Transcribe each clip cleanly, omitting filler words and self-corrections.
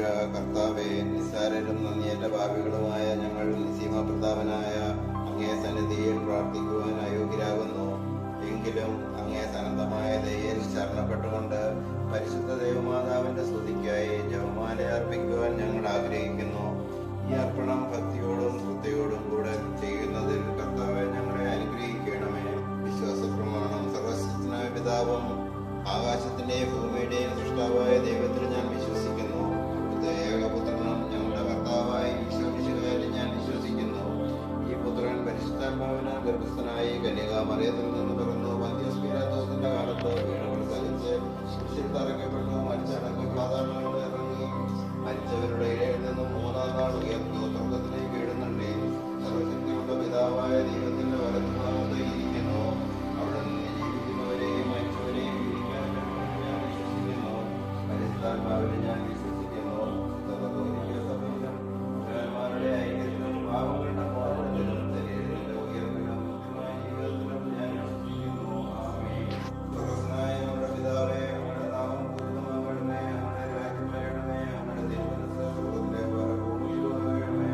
കർത്താവേ, നിസ്സാരരും നന്ദിയേറ്റ പാപികളുമായ ഞങ്ങൾ നിസീമപ്രതാപനായ അങ്ങേ സന്നിധിയിൽ പ്രാർത്ഥിക്കുവാൻ അയോഗ്യരാകുന്നു. എങ്കിലും അങ്ങേ സന്നദ്ധമായ ദയയിൽ ശരണപ്പെട്ടുകൊണ്ട് പരിശുദ്ധ ദൈവമാതാവിന്റെ സ്തുതിക്കായി ജപമാല അർപ്പിക്കുവാൻ ഞങ്ങൾ ആഗ്രഹിക്കുന്നു. ഈ അർപ്പണം ഭക്തിയോടും ശ്രദ്ധയോടും കൂടെ ചെയ്യുന്നതിൽ കർത്താവെ ഞങ്ങളെ അനുഗ്രഹിക്കണമേ. വിശ്വാസപ്രമാണം. സർവശക്തനായ പിതാവും ആകാശത്തിന്റെയും ഭൂമിയുടെയും സൃഷ്ടാവായ ദൈവത്തിൽ ഞാൻ വിശ്വസിക്കുന്നു. അവിടുത്തെ ഏകപുത്രനും ഞങ്ങളുടെ കർത്താവായ ഈശോമിശിഹായിൽ ഞാൻ വിശ്വസിക്കുന്നു. ഈ പുത്രൻ പരിശുദ്ധാത്മാവിനാൽ ഗർഭസ്ഥനായി കന്യകാമറിയത്തിൽ നിന്ന് പിറന്നു. പന്തിയോസ് പീലാത്തോസിന്റെ കാലത്ത് വീണുകൾ സഹിച്ച് കുരിശിൽ തറയ്ക്കപ്പെട്ടു. മരിച്ചടങ്ങി പാതാളങ്ങളിൽ ഇറങ്ങി മരിച്ചവരുടെ ഇടയിൽ നിന്നും മൂന്നാം നാൾ ഉയർന്നു സ്വർഗ്ഗത്തിലേക്ക് ഇടുന്നുണ്ട്. സർവശക്തിയുള്ള പിതാവായ ദൈവത്തിന്റെ വലത്തുഭാഗത്ത് ഇരിക്കുന്നു. അവിടെ നിന്ന് ജീവിക്കുന്നവരെയും മരിച്ചവരെയും വിധിക്കാൻ ഞാൻ വിശ്വസിക്കുന്നു. പരിശുദ്ധാത്മാവിനെ ഞാൻ വിശ്വസിക്കുന്നു. സഭയിലും ഐക്യത്തിലും പാപങ്ങളുടെ മോചനത്തിലും ശരീരത്തിന്റെ ഉയർപ്പിലും കൃത്യമായ ജീവിതത്തിലും ഞാൻ വിശ്വസിക്കുന്നു. ആമേൻ. സ്വർഗ്ഗസ്ഥനായ ഞങ്ങളുടെ പിതാവേ, അങ്ങയുടെ നാമം പൂജിതമാകണമേ. അങ്ങയുടെ രാജ്യം വരണമേ. അങ്ങയുടെ തിരുമനസ്സ് സ്വർഗ്ഗത്തിലെ പോലെ ഭൂമിയിലും ആകണമേ.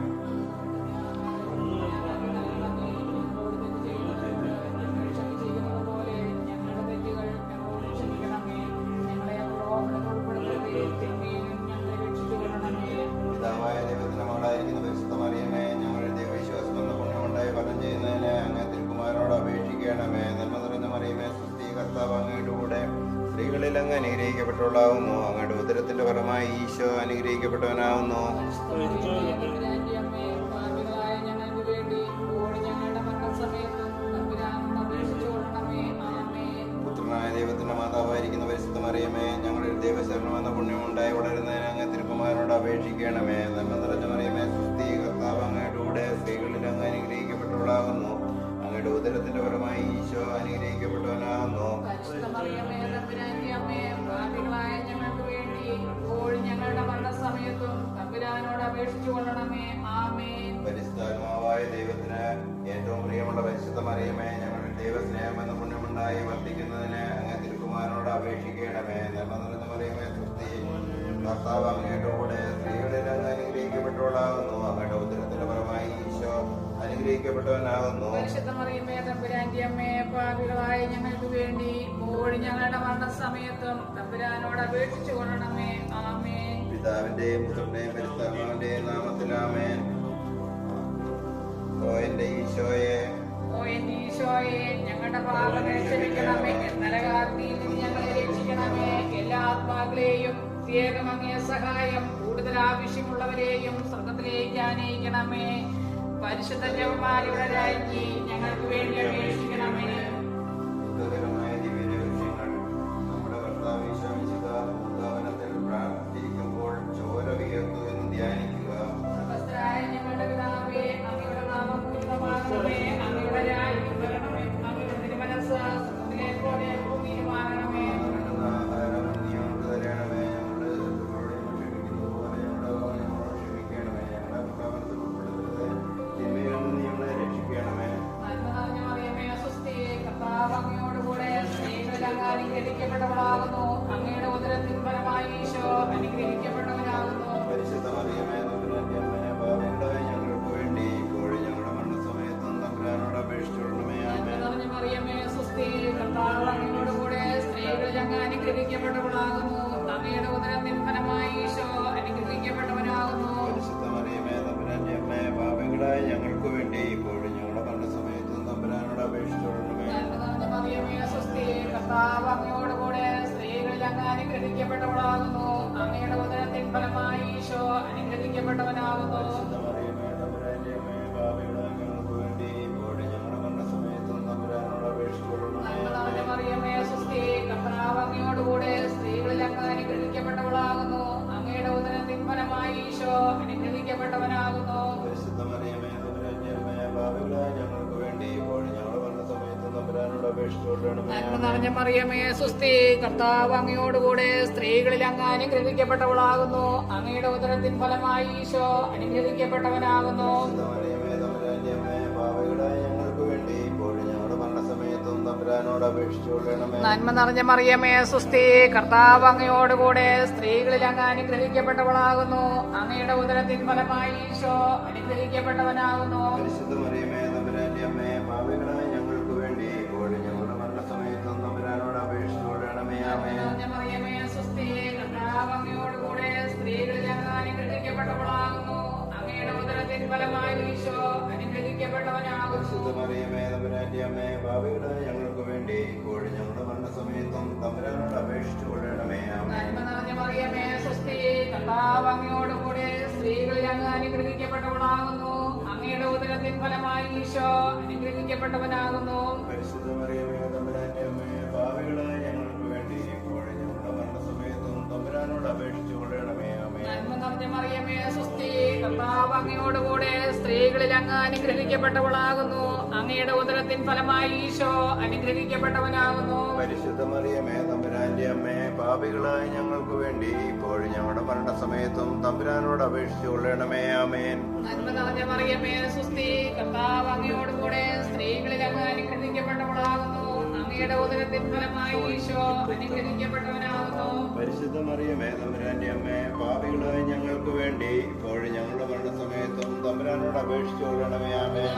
പിതാവായ ദൈവത്തിന്റെ മകളായിരിക്കുന്ന പരിശുദ്ധ മറിയമേ, ഞങ്ങളുടെ ദൈവവിശ്വാസം എന്ന പുണ്യമുണ്ടായി ഫലം ചെയ്യുന്നതിന് അങ്ങേ തിരുക്കുമാരനോട് അപേക്ഷിക്കണമേ. നന്മ നിറഞ്ഞ മറിയമേ, സ്തുതി, കർത്താവ് അങ്ങയുടെ കൂടെ സ്ത്രീകളിൽ അങ്ങ് അനുഗ്രഹിക്കപ്പെട്ടവളാവുന്നു. അങ്ങയുടെ ഉദരത്തിന്റെ ഫലമായി ഈശോ അനുഗ്രഹിക്കപ്പെട്ടവനാവുന്നു. പുത്രനായ ദൈവത്തിന്റെ മാതാവായിരിക്കുന്ന പരിശുദ്ധ മറിയമേ, ഞങ്ങളിൽ ദൈവശരണം എന്ന പുണ്യമുണ്ടായി വളരുന്നതിന് അങ്ങ് തിരുക്കുമാരനോട് അപേക്ഷിക്കണമേ. നന്മ നിറഞ്ഞ മറിയമേ, സ്തുതി, കർത്താവ് അങ്ങയുടെ കൂടെ സ്ത്രീകളിൽ അങ്ങ് അനുഗ്രഹിക്കപ്പെട്ടവളാകുന്നു. അങ്ങയുടെ ഉദരത്തിന്റെ ഫലമായി ഈശോ അനുഗ്രഹിക്കപ്പെട്ടവനാകുന്നു. പരിശുദ്ധാത്മാവായ ദൈവത്തിന് ഏറ്റവും പ്രിയമുള്ള പരിശുദ്ധ മറിയമേ, ഞങ്ങളുടെ ദൈവസ്നേഹം എന്ന പുണ്യമുണ്ടായി വർദ്ധിക്കുന്നതിന് അങ്ങ് തിരുക്കുമാരനോട് അപേക്ഷിക്കണമേ. നന്മ നിറഞ്ഞ മറിയമേ, സ്തുതി, കർത്താവ് അങ്ങയുടെ കൂടെ സ്ത്രീകളിൽ അങ്ങ് അനുഗ്രഹിക്കപ്പെട്ടവളാകുന്നു. അങ്ങയുടെ ഉദരത്തിന്റെ ഫലമായി ഈശോ അനുഗ്രഹിക്കപ്പെട്ടവനാകുന്നു. പരിശുദ്ധ മറിയമേ, തമ്പുരാന്റെ അമ്മേ, പാപികളായ ഞങ്ങൾക്ക് വേണ്ടി ഇപ്പോഴും ഞങ്ങളുടെ മരണസമയത്തും തമ്പുരാനോട് അപേക്ഷിച്ചു കൊള്ളണമേ. ആമേൻ. പിതാവിന്റെയും പുത്രന്റെയും പരിശുദ്ധാത്മാവിന്റെയും നാമത്തിൽ ആമേൻ. ഓ എന്റെ ഈശോയെ, ഓ എന്റെ ഈശോയെ, ഞങ്ങളുടെ പാപങ്ങൾ ക്ഷമിക്കണമേ. നരകാഗ്നിയിൽ നിന്ന് ഞങ്ങളെ രക്ഷിക്കണമേ. എല്ലാ ആത്മാക്കളെയും പ്രത്യേകം അങ്ങേ സഹായം കൂടുതൽ ആവശ്യമുള്ളവരെയും സ്വർഗ്ഗത്തിലേക്ക് ആനയിക്കണമേ. പരിശുദ്ധ ജപമാലയുടെ രാജ്ഞി ഞങ്ങൾക്ക് വേണ്ടി അപേക്ഷിക്കണമേ. ബുദ്ധകരമായ ദിവ്യരഹസ്യങ്ങൾ. നമ്മുടെ കർത്താവ് ഈശോ മിശിഹാ ഭൂതവനത്തിൽ പ്രാർത്ഥിക്കുമ്പോൾ ചോര വിയർത്തു എന്ന് ധ്യാനിക്കുക. സ്വർഗ്ഗസ്ഥനായ ഞങ്ങളുടെ പിതാവേ, അങ്ങയുടെ നാമം പൂജിതമാകണമേ. അങ്ങയുടെ രാജ്യം വരണമേ. അങ്ങയുടെ തിരുമനസ്സ് സ്വർഗ്ഗത്തിലെ പോലെ ഭൂമിയിലുമാകണമേ. വേണ്ടുന്ന ആഹാരം നീ ഞങ്ങൾക്ക് തരണമേ. ഞങ്ങളുടെ ശത്രുക്കളോട് ക്ഷമിക്കുന്നത് പോലെ ഞങ്ങളുടെ പാപങ്ങൾ ഞങ്ങളോട് ക്ഷമിക്കണമേ. ഞങ്ങളെ പ്രലോഭനത്തിൽ ഉൾപ്പെടുത്തരുതേ, തിന്മയിൽ നിന്ന് നീ ഞങ്ങളെ രക്ഷിക്കണമേ. നന്മ നിറഞ്ഞ മറിയമേ, സ്വസ്തി, കർത്താവ് അങ്ങയോടുകൂടെ സ്ത്രീകളിൽ അങ്ങ് അനുഗ്രഹിക്കപ്പെട്ടവളാകുന്നു. അങ്ങയുടെ ഉദരത്തിൻ ഫലമായി ഈശോ അനുഗ്രഹിക്കപ്പെട്ടവനാകുന്നു. പരിശുദ്ധ മറിയമേ, തമ്പുരാന്റെ അമ്മേ, പാപികളായ ഞങ്ങൾക്ക് വേണ്ടി ഇപ്പോഴും ഞങ്ങളുടെ മരണസമയത്തും തമ്പുരാനോട് അപേക്ഷിച്ചുകൊള്ളണമേ. നന്മ ആമേൻ. നിറഞ്ഞ മറിയമേ, സ്വസ്തി, കർത്താവ് അങ്ങയോടുകൂടെ സ്ത്രീകളിൽ അങ്ങ് അനുഗ്രഹിക്കപ്പെട്ടവളാകുന്നു. അങ്ങയുടെ ഉദരത്തിൻ ഫലമായി ഈശോ അനുഗ്രഹിക്കപ്പെട്ടവനാകുന്നു. പരിശുദ്ധ മറിയമേ, തമ്പുരാന്റെ അമ്മേ, പാപികളായ ഞങ്ങൾക്ക് വേണ്ടി ഇപ്പോഴും ഞങ്ങളുടെ മരണസമയത്തും തമ്പുരാനോട് അപേക്ഷിച്ചുകൊള്ളണമേ. നന്മ നിറഞ്ഞ മറിയമേ, സ്വസ്തി, കർത്താവ് അങ്ങയോടുകൂടെ സ്ത്രീകളിൽ അങ്ങ് അനുഗ്രഹിക്കപ്പെട്ടവളാകുന്നു. അങ്ങയുടെ ഉദരത്തിൻ ഫലമായി ഈശോ അനുഗ്രഹിക്കപ്പെട്ടവനാകുന്നു. പരിശുദ്ധ മറിയമേ, തമ്പുരാന്റെ അമ്മേ, പാപികളായ ഞങ്ങൾക്ക് വേണ്ടി ഇപ്പോഴും ഞങ്ങളുടെ മരണസമയത്തും തമ്പുരാനോട് അപേക്ഷിച്ചുകൊള്ളണമേ. നന്മ നിറഞ്ഞ മറിയമേ, സ്വസ്തി, കർത്താവ് അങ്ങയോടുകൂടെ സ്ത്രീകളിൽ അങ്ങ് അനുഗ്രഹിക്കപ്പെട്ടവളാകുന്നു. അങ്ങയുടെ ഉദരത്തിൻ ഫലമായി ഈശോ അനുഗ്രഹിക്കപ്പെട്ടവനാകുന്നു. പരിശുദ്ധ മറിയമേ, തമ്പുരാന്റെ അമ്മേ, പാപികളായ ഞങ്ങൾക്ക് വേണ്ടി ഇപ്പോഴും ഞങ്ങളുടെ മരണസമയത്തും തമ്പുരാനോട് അപേക്ഷിച്ചുകൊള്ളണമേ. നന്മ നിറഞ്ഞ മറിയമേ, സ്വസ്തി, കർത്താവ് അങ്ങയോടുകൂടെ സ്ത്രീകളിൽ അങ്ങ് അനുഗ്രഹിക്കപ്പെട്ടവളാകുന്നു. അങ്ങയുടെ ഉദരത്തിൻ ഫലമായി ഈശോ അനുഗ്രഹിക്കപ്പെട്ടവനാകുന്നു. പരിശുദ്ധ മറിയമേ, തമ്പുരാന്റെ അമ്മേ, പാപികളായ ഞങ്ങൾക്ക് വേണ്ടി ഇപ്പോഴും ഞങ്ങളുടെ മരണസമയത്തും തമ്പുരാനോട് തമ്പുരാനോട് അപേക്ഷിച്ചു കൊള്ളണമേ. നന്മ നിറഞ്ഞ മറിയമേ സുസ്ഥി, കർത്താവ് അങ്ങയോടുകൂടെ സ്ത്രീകളിൽ അങ്ങ് അനുഗ്രഹിക്കപ്പെട്ടവളാകുന്നു. അങ്ങയുടെ ഉദരത്തിൻ ഫലമായി ഈശോ അനുഗ്രഹിക്കപ്പെട്ടവനാകുന്നു. പരിശുദ്ധ മറിയമേ തമ്പുരാന്റെ അമ്മേ, പാപികളായ ഞങ്ങൾക്ക് വേണ്ടി ഇപ്പോഴും ഞങ്ങളുടെ മരണസമയത്തും തമ്പുരാനോട് അപേക്ഷിച്ചു കൊള്ളണമേ. ആമേൻ. മറിയമേ സുസ്ഥി, കർത്താവ് അങ്ങയോടുകൂടെ സ്ത്രീകളിൽ അങ്ങ് അനുഗ്രഹിക്കപ്പെട്ടവളാകുന്നു. അങ്ങയുടെ ഉദരത്തിൻ ഫലമായി ഈശോ അനുഗ്രഹിക്കപ്പെട്ടവനാകുന്നു. പരിശുദ്ധ മറിയമേ തമ്പുരാന്റെ അമ്മേ, പാപികളായ ഞങ്ങൾക്ക് വേണ്ടി ഇപ്പോഴും ഞങ്ങളുടെ മരണസമയത്തും തമ്പുരാനോട് അപേക്ഷിച്ചു കൊള്ളണമേ. ആമേൻ. നന്മ നിറഞ്ഞ മറിയമേ സുസ്ഥി, കർത്താവ് അങ്ങയോടുകൂടെ സ്ത്രീകളിൽ അങ്ങ് അനുഗ്രഹിക്കപ്പെട്ടവളാകുന്നു. അങ്ങയുടെ ഉദരത്തിൻ ഫലമായി ഈശോ അനുഗ്രഹിക്കപ്പെട്ടവനാകുന്നു. പരിശുദ്ധ മറിയമേ തമ്പുരാന്റെ അമ്മേ, പാപികളായ ഞങ്ങൾക്ക് വേണ്ടി ഇപ്പോഴും ഞങ്ങളുടെ മരണസമയത്തും തമ്പുരാനോട് അപേക്ഷിച്ചു കൊള്ളണമേ. ആമേൻ. നന്മ നിറഞ്ഞ മറിയമേ സുസ്ഥി, കർത്താവ് അങ്ങയോടുകൂടെ സ്ത്രീകളിൽ അങ്ങ് അനുഗ്രഹിക്കപ്പെട്ടവളാകുന്നു. അങ്ങയുടെ ഉദരത്തിൻ ഫലമായി ഈശോ അനുഗ്രഹിക്കപ്പെട്ടവനാകുന്നു. പരിശുദ്ധ മറിയമേ തമ്പുരാന്റെ അമ്മേ, പാപികളായ ഞങ്ങൾക്ക് വേണ്ടി ഇപ്പോഴും ഞങ്ങളുടെ മരണസമയത്തും തമ്പുരാനോട് അപേക്ഷിച്ചു കൊള്ളണമേ. ആമേൻ. നന്മ നിറഞ്ഞ മറിയമേ സുസ്ഥി, കർത്താവ് അങ്ങയോടുകൂടെ സ്ത്രീകളിൽ അങ്ങ് അനുഗ്രഹിക്കപ്പെട്ടവളാകുന്നു. അങ്ങയുടെ ഉദരത്തിൻ ഫലമായി ഈശോ അനുഗ്രഹിക്കപ്പെട്ടവനാകുന്നു. പരിശുദ്ധ മറിയമേ തമ്പുരാന്റെ അമ്മേ, പാപികളായ ഞങ്ങൾക്ക് വേണ്ടി ഇപ്പോഴും ഞങ്ങളുടെ മരണസമയത്തും തമ്പുരാനോട് അപേക്ഷിച്ചു കൊള്ളണമേ. ആമേൻ.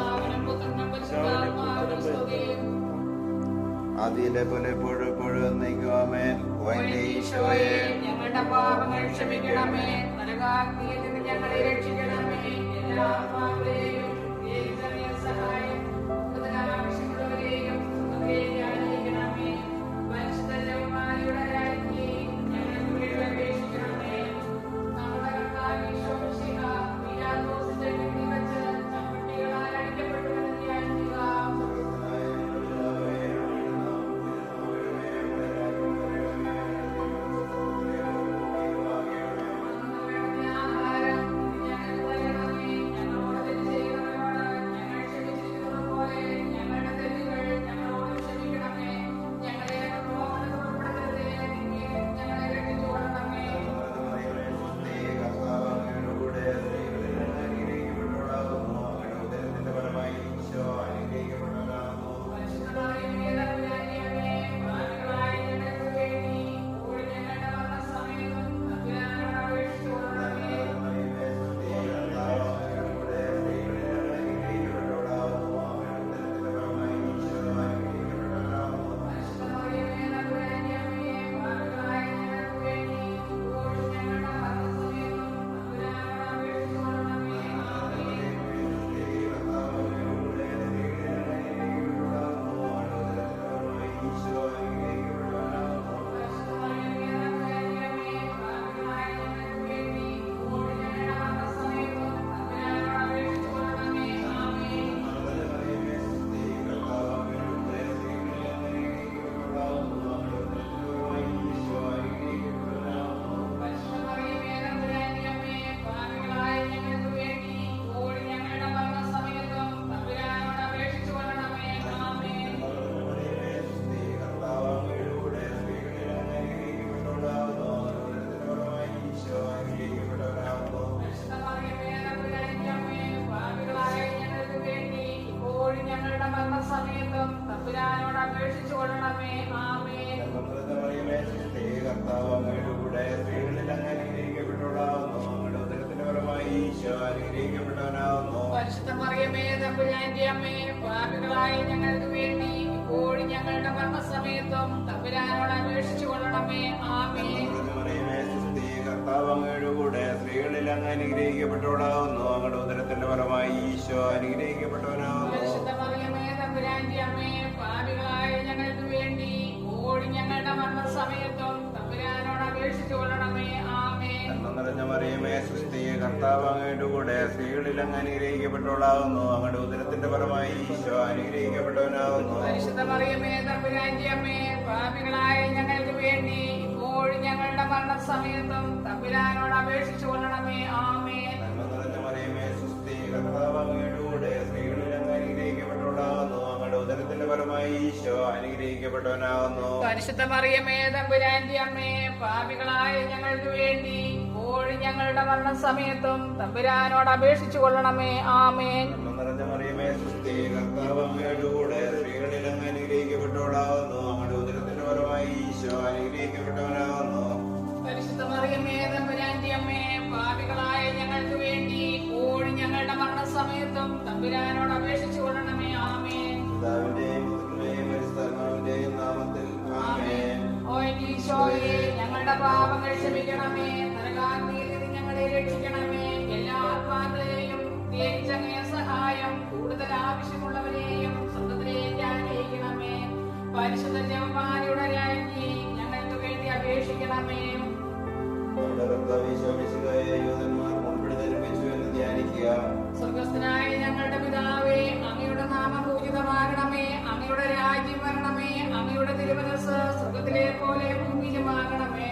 ആദിയിലെ പോലെ എപ്പോഴും എപ്പോഴും എന്നേക്കും. ആമേൻ. ഓ എന്റെ ഈശോയെ, ഞങ്ങളുടെ പാപങ്ങൾ ക്ഷമിക്കണമേ. നരകാഗ്നിയിൽ നിന്ന് ഞങ്ങളെ രക്ഷിക്കണമേ. എല്ലാ ആത്മാക്കളെയും ദൈവമേ സഹായം ആവശ്യമുള്ളവരെയും അനുഗ്രഹിക്കണമേ. പരിശുദ്ധമായ രാജ്ഞി ഞങ്ങൾക്ക് വേണ്ടി അപേക്ഷിക്കണമേ. നമ്മുടെ കർത്താവ് ഈശോ മിശിഹ പീലാത്തോസിന്റെ വീട്ടിൽ വെച്ച് ചമ്മട്ടികളാൽ അടിക്കപ്പെട്ടുവെന്ന് ധ്യാനിക്കുക. സമയത്തും തമ്പുരാനോട് അപേക്ഷിച്ചു കൊള്ളണമേ. ആമേൻ. കർത്താവ് അങ്ങയുടെ കൂടെ സ്ത്രീകളിൽ അങ്ങ് അനുഗ്രഹിക്കപ്പെട്ടവളാകുന്നു. അങ്ങയുടെ ഉദരത്തിന്റെ ഫലമായി ഈശോ അനുഗ്രഹിക്കപ്പെട്ടവനാകുന്നു. പരിശുദ്ധ മറിയമേ തമ്പുരാന്റെ അമ്മേ, പാപികളായ ഞങ്ങൾക്ക് വേണ്ടി ഇപ്പോഴും ഞങ്ങളുടെ മരണസമയത്തും തമ്പുരാനോട് അപേക്ഷിച്ചു കൊള്ളണമേ. ആമേൻ. കർത്താവ് അങ്ങയുടെ കൂടെ സ്ത്രീകളിൽ അങ്ങ് അനുഗ്രഹിക്കപ്പെട്ടവളാകുന്നു. അങ്ങയുടെ ഉദരത്തിന്റെ ഫലമായി ഈശോ അനുഗ്രഹിക്കപ്പെട്ടവനാകുന്നു. പരിശുദ്ധ മറിയമേ തമ്പുരാന്റെ അമ്മേ, പാപികളായ ഞങ്ങൾക്ക് വേണ്ടി ഇപ്പോഴും ഞങ്ങളുടെ മരണസമയത്തും തമ്പുരാനോട് അപേക്ഷിച്ചു കൊള്ളണമേ. ആമേൻ. നന്മ നിറഞ്ഞ മറിയമേ സുസ്ഥി, കർത്താവ് അങ്ങയുടെ കൂടെ സ്ത്രീകളിൽ അങ്ങ് അനുഗ്രഹിക്കപ്പെട്ടവളാകുന്നു. അങ്ങയുടെ ഉദരത്തിന്റെ ഫലമായി ഈശോ അനുഗ്രഹിക്കപ്പെട്ടവനാകുന്നു. പരിശുദ്ധ മറിയമേ തമ്പുരാന്റെ അമ്മേ, പാപികളായ ഞങ്ങൾക്ക് വേണ്ടി ഇപ്പോഴും ഞങ്ങളുടെ മരണസമയത്തും തമ്പുരാനോട് അപേക്ഷിച്ചു കൊള്ളണമേ. ആമേൻ. നന്മ നിറഞ്ഞ മറിയമേ സുസ്ഥി, കർത്താവ് അങ്ങയുടെ കൂടെ സ്ത്രീകളിൽ അങ്ങ് അനുഗ്രഹിക്കപ്പെട്ടവളാകുന്നു. അങ്ങയുടെ ഉദരത്തിന്റെ ഫലമായി ഈശോ അനുഗ്രഹിക്കപ്പെട്ടവനാകുന്നു. പരിശുദ്ധ മറിയമേ തമ്പുരാന്റെ അമ്മേ, പാപികളായ ഞങ്ങൾക്ക് വേണ്ടി ഇപ്പോഴും ഞങ്ങളുടെ മരണസമയത്തും തമ്പുരാനോട് അപേക്ഷിച്ചു കൊള്ളണമേ. ആമേൻ. നന്മ നിറഞ്ഞ മറിയമേ സുസ്ഥി, കർത്താവ് അങ്ങയുടെ കൂടെ സ്ത്രീകളിൽ അങ്ങ് അനുഗ്രഹിക്കപ്പെട്ടവളാകുന്നു. അങ്ങയുടെ ഉദരത്തിന്റെ ഫലമായി ഈശോ അനുഗ്രഹിക്കപ്പെട്ടവനാകുന്നു. പരിശുദ്ധ മറിയമേ തമ്പുരാന്റെ അമ്മേ, പാപികളായ ഞങ്ങൾക്ക് വേണ്ടി ഇപ്പോഴും ഞങ്ങളുടെ മരണസമയത്തും തമ്പുരാനോട് അപേക്ഷിച്ചു കൊള്ളണമേ. ആമേൻ. പിതാവിന്റെയും പുത്രന്റെയും പരിശുദ്ധാത്മാവിന്റെയും നാമത്തിൽ ആമേൻ. ഓ ഈശോയെ, ഞങ്ങളുടെ പാപങ്ങൾ ക്ഷമിക്കണമേ. നരകാഗ്നിയിൽ നിന്ന് ഞങ്ങളെ രക്ഷിക്കണമേ. എല്ലാ ആത്മാക്കളെയും പ്രത്യേകിച്ചങ്ങേ സഹായം കൂടുതൽ ആവശ്യമുള്ളവരെയും സ്വർഗ്ഗത്തിലേക്ക് ആനയിക്കണമേ. പരിശുദ്ധ ജപമാലയുടെ രാജ്ഞി ഞങ്ങൾക്ക് വേണ്ടി അപേക്ഷിക്കണമേ. നമ്മുടെ കർത്താവ് ഈശോ മിശിഹായെ യൂദന്മാർ മുൻപിൽ ധരിപ്പിച്ചു എന്ന് ധ്യാനിക്കുക. സ്വർഗസ്ഥനായ ഞങ്ങളുടെ പിതാവേ, അങ്ങയുടെ നാമം പൂജിതമാകണമേ. അങ്ങയുടെ രാജ്യം വരണമേ. അങ്ങയുടെ തിരുമനസ്സ് സ്വർഗത്തിലെ പോലെ ഭൂമിയിലുമാകണമേ.